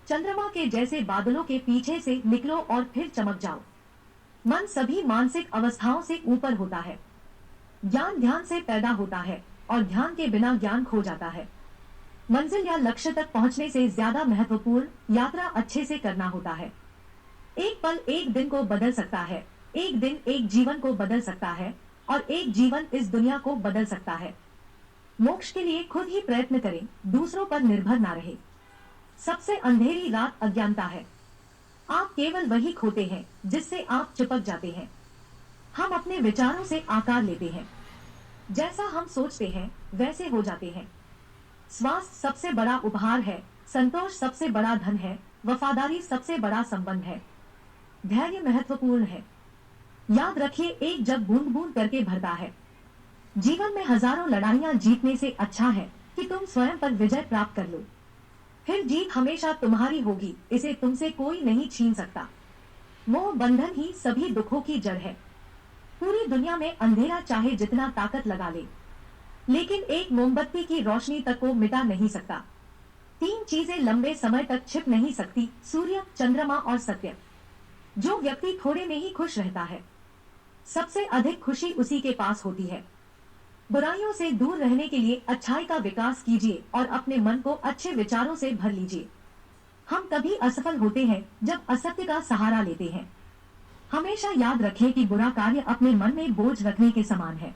चंद्रमा के जैसे बादलों के पीछे से निकलो और फिर चमक जाओ। मन सभी मानसिक अवस्थाओं से ऊपर होता है। ज्ञान ध्यान से पैदा होता है और ध्यान के बिना ज्ञान खो जाता है। मंजिल या लक्ष्य तक पहुंचने से ज्यादा महत्वपूर्ण यात्रा अच्छे से करना होता है। एक पल एक दिन को बदल सकता है, एक दिन एक जीवन को बदल सकता है और एक जीवन इस दुनिया को बदल सकता है। मोक्ष के लिए खुद ही प्रयत्न करें, दूसरों पर निर्भर ना रहे। सबसे अंधेरी रात अज्ञानता है। आप केवल वही खोते हैं जिससे आप चिपक जाते हैं। हम अपने विचारों से आकार लेते हैं। जैसा हम सोचते हैं वैसे हो जाते हैं। स्वास्थ्य सबसे बड़ा उपहार है, संतोष सबसे बड़ा धन है, वफादारी सबसे बड़ा संबंध है, धैर्य महत्वपूर्ण है। याद रखिए, एक जग बूंद बूंद करके भरता है। जीवन में हजारों लड़ाइयां जीतने से अच्छा है कि तुम स्वयं पर विजय प्राप्त कर लो। फिर जीत हमेशा तुम्हारी होगी, इसे तुमसे कोई नहीं छीन सकता। मोह बंधन ही सभी दुखों की जड़ है। पूरी दुनिया में अंधेरा चाहे जितना ताकत लगा ले, लेकिन एक मोमबत्ती की रोशनी तक को मिटा नहीं सकता। तीन चीजें लंबे समय तक छिप नहीं सकती, सूर्य, चंद्रमा और सत्य। जो व्यक्ति थोड़े में ही खुश रहता है, सबसे अधिक खुशी उसी के पास होती है। बुराइयों से दूर रहने के लिए अच्छाई का विकास कीजिए और अपने मन को अच्छे विचारों से भर लीजिए। हम तभी असफल होते हैं जब असत्य का सहारा लेते हैं। हमेशा याद रखें कि बुरा कार्य अपने मन में बोझ रखने के समान है।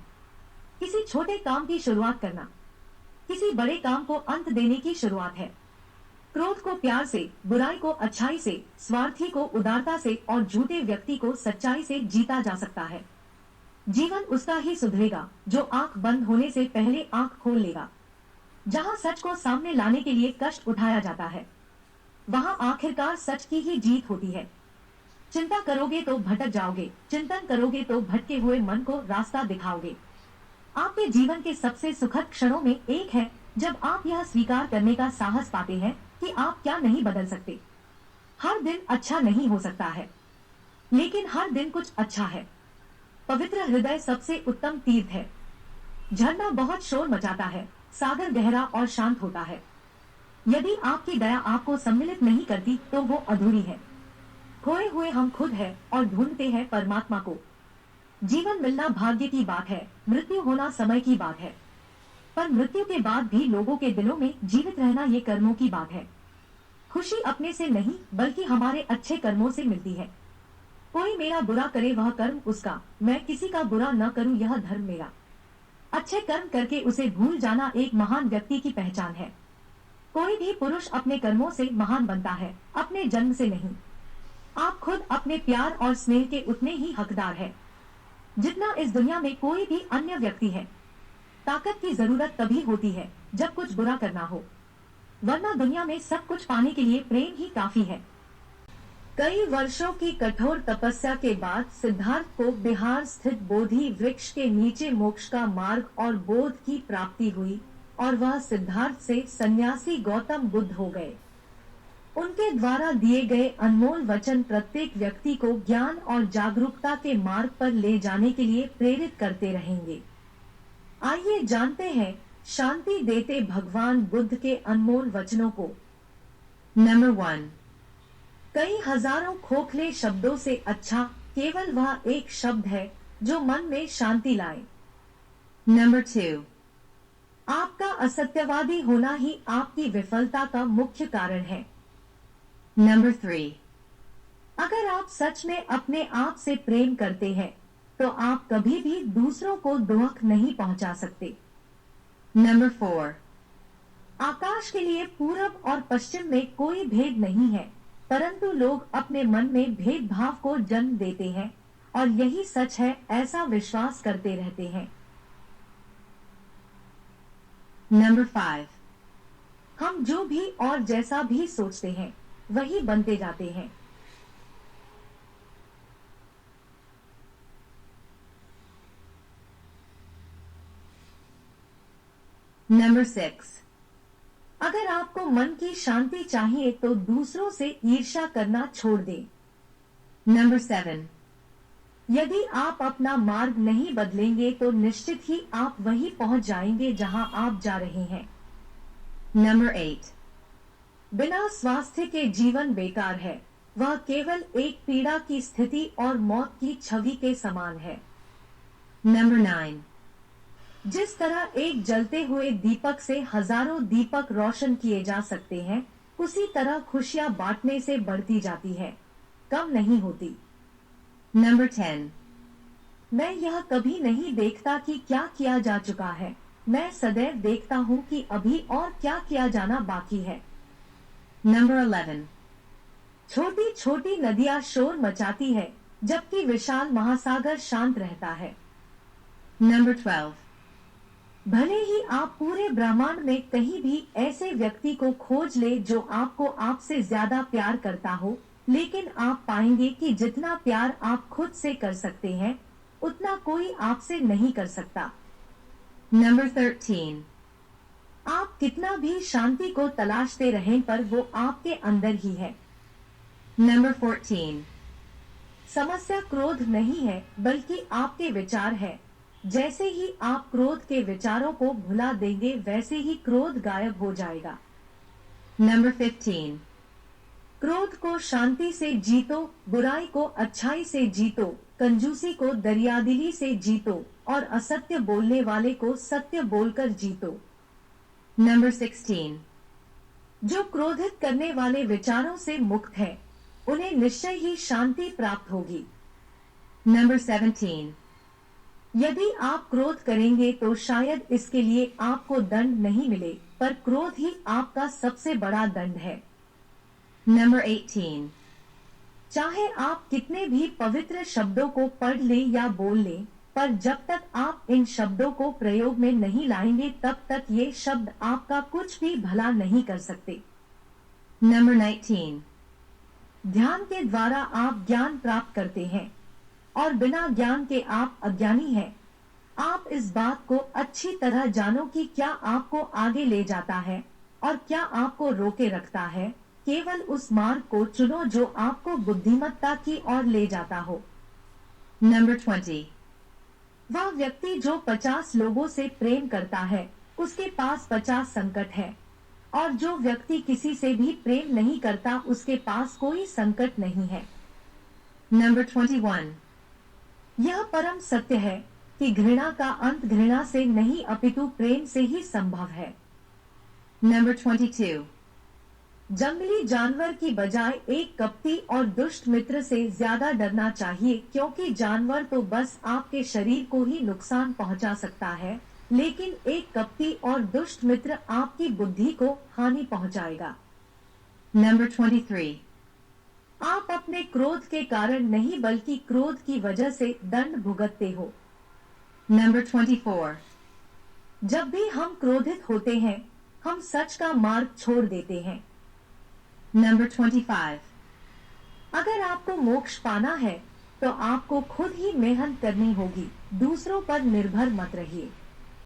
किसी छोटे काम की शुरुआत करना किसी बड़े काम को अंत देने की शुरुआत है। क्रोध को प्यार से, बुराई को अच्छाई से, स्वार्थी को उदारता से और झूठे व्यक्ति को सच्चाई से जीता जा सकता है। जीवन उसका ही सुधरेगा जो आंख बंद होने से पहले आंख खोल लेगा। जहां सच को सामने लाने के लिए कष्ट उठाया जाता है, वहां आखिरकार सच की ही जीत होती है। चिंता करोगे तो भटक जाओगे, चिंतन करोगे तो भटके हुए मन को रास्ता दिखाओगे। आपके जीवन के सबसे सुखद क्षणों में एक है जब आप यह स्वीकार करने का साहस पाते हैं कि आप क्या नहीं बदल सकते। हर दिन अच्छा नहीं हो सकता है, लेकिन हर दिन कुछ अच्छा है। पवित्र हृदय सबसे उत्तम तीर्थ है। झरना बहुत शोर मचाता है, सागर गहरा और शांत होता है। यदि आपकी दया आपको सम्मिलित नहीं करती तो वो अधूरी है। खोए हुए हम खुद हैं और ढूंढते हैं परमात्मा को। जीवन मिलना भाग्य की बात है, मृत्यु होना समय की बात है। पर मृत्यु के बाद भी लोगों के दिलों में जीवित रहना ये कर्मों की बात है। खुशी अपने से नहीं बल्कि हमारे अच्छे कर्मों से मिलती है। कोई मेरा बुरा करे वह कर्म उसका, मैं किसी का बुरा न करूं यह धर्म मेरा। अच्छे कर्म करके उसे भूल जाना एक महान व्यक्ति की पहचान है। कोई भी पुरुष अपने कर्मों से महान बनता है, अपने जन्म से नहीं। आप खुद अपने प्यार और स्नेह के उतने ही हकदार हैं जितना इस दुनिया में कोई भी अन्य व्यक्ति है। ताकत की जरूरत तभी होती है जब कुछ बुरा करना हो, वरना दुनिया में सब कुछ पाने के लिए प्रेम ही काफी है। कई वर्षों की कठोर तपस्या के बाद सिद्धार्थ को बिहार स्थित बोधि वृक्ष के नीचे मोक्ष का मार्ग और बोध की प्राप्ति हुई और वह सिद्धार्थ से सन्यासी गौतम बुद्ध हो गए। उनके द्वारा दिए गए अनमोल वचन प्रत्येक व्यक्ति को ज्ञान और जागरूकता के मार्ग पर ले जाने के लिए प्रेरित करते रहेंगे। आइए जानते हैं शांति देते भगवान बुद्ध के अनमोल वचनों को। नंबर 1, कई हजारों खोखले शब्दों से अच्छा केवल वह एक शब्द है जो मन में शांति लाए। नंबर 2, आपका असत्यवादी होना ही आपकी विफलता का मुख्य कारण है। नंबर 3, अगर आप सच में अपने आप से प्रेम करते हैं तो आप कभी भी दूसरों को दुख नहीं पहुंचा सकते। नंबर 4, आकाश के लिए पूरब और पश्चिम में कोई भेद नहीं है, परंतु लोग अपने मन में भेदभाव को जन्म देते हैं और यही सच है ऐसा विश्वास करते रहते हैं। नंबर 5, हम जो भी और जैसा भी सोचते हैं वही बनते जाते हैं। नंबर 6, अगर आपको मन की शांति चाहिए तो दूसरों से ईर्ष्या करना छोड़ दें। नंबर 7, यदि आप अपना मार्ग नहीं बदलेंगे तो निश्चित ही आप वहीं पहुंच जाएंगे जहां आप जा रहे हैं। नंबर 8, बिना स्वास्थ्य के जीवन बेकार है, वह केवल एक पीड़ा की स्थिति और मौत की छवि के समान है। Number 9. जिस तरह एक जलते हुए दीपक से हजारों दीपक रोशन किए जा सकते हैं, उसी तरह खुशियां बांटने से बढ़ती जाती है, कम नहीं होती। Number 10. मैं यह कभी नहीं देखता कि क्या किया जा चुका है, मैं सदैव देखता हूँ कि अभी और क्या किया जाना बाकी है। Number 11. छोटी छोटी नदियां शोर मचाती है, जबकि विशाल महासागर शांत रहता है। Number 12. भले ही आप पूरे ब्रह्मांड में कहीं भी ऐसे व्यक्ति को खोज ले जो आपको आपसे ज्यादा प्यार करता हो, लेकिन आप पाएंगे कि जितना प्यार आप खुद से कर सकते हैं, उतना कोई आपसे नहीं कर सकता। Number 13. आप कितना भी शांति को तलाशते रहें पर वो आपके अंदर ही है। Number 14. समस्या क्रोध नहीं है, बल्कि आपके विचार है। जैसे ही आप क्रोध के विचारों को भुला देंगे, वैसे ही क्रोध गायब हो जाएगा। Number 15. क्रोध को शांति से जीतो, बुराई को अच्छाई से जीतो, कंजूसी को दरियादिली से जीतो और असत्य बोलने वाले को सत्य बोलकर जीतो। Number 16. जो क्रोधित करने वाले विचारों से मुक्त है, उन्हें निश्चय ही शांति प्राप्त होगी। Number 17. यदि आप क्रोध करेंगे तो शायद इसके लिए आपको दंड नहीं मिले, पर क्रोध ही आपका सबसे बड़ा दंड है। Number 18. चाहे आप कितने भी पवित्र शब्दों को पढ़ लें या बोल लें, पर जब तक आप इन शब्दों को प्रयोग में नहीं लाएंगे, तब तक ये शब्द आपका कुछ भी भला नहीं कर सकते। Number 19. ध्यान के द्वारा आप ज्ञान प्राप्त करते हैं, और बिना ज्ञान के आप अज्ञानी हैं। आप इस बात को अच्छी तरह जानो कि क्या आपको आगे ले जाता है और क्या आपको रोके रखता है। केवल उस मार्ग को चुनो जो आपको बुद्धिमत्ता की ओर ले जाता हो। Number 20. वह व्यक्ति जो 50 लोगों से प्रेम करता है, उसके पास 50 संकट है, और जो व्यक्ति किसी से भी प्रेम नहीं करता, उसके पास कोई संकट नहीं है। Number 21. यह परम सत्य है कि घृणा का अंत घृणा से नहीं अपितु प्रेम से ही संभव है। Number 22. जंगली जानवर की बजाय एक कपटी और दुष्ट मित्र से ज्यादा डरना चाहिए, क्योंकि जानवर तो बस आपके शरीर को ही नुकसान पहुंचा सकता है, लेकिन एक कपटी और दुष्ट मित्र आपकी बुद्धि को हानि पहुंचाएगा। Number 23. आप अपने क्रोध के कारण नहीं बल्कि क्रोध की वजह से दंड भुगतते हो। Number 24. जब भी हम क्रोधित होते हैं, हम सच का मार्ग छोड़ देते हैं। Number 25. अगर आपको मोक्ष पाना है, तो आपको खुद ही मेहनत करनी होगी, दूसरों पर निर्भर मत रहिए।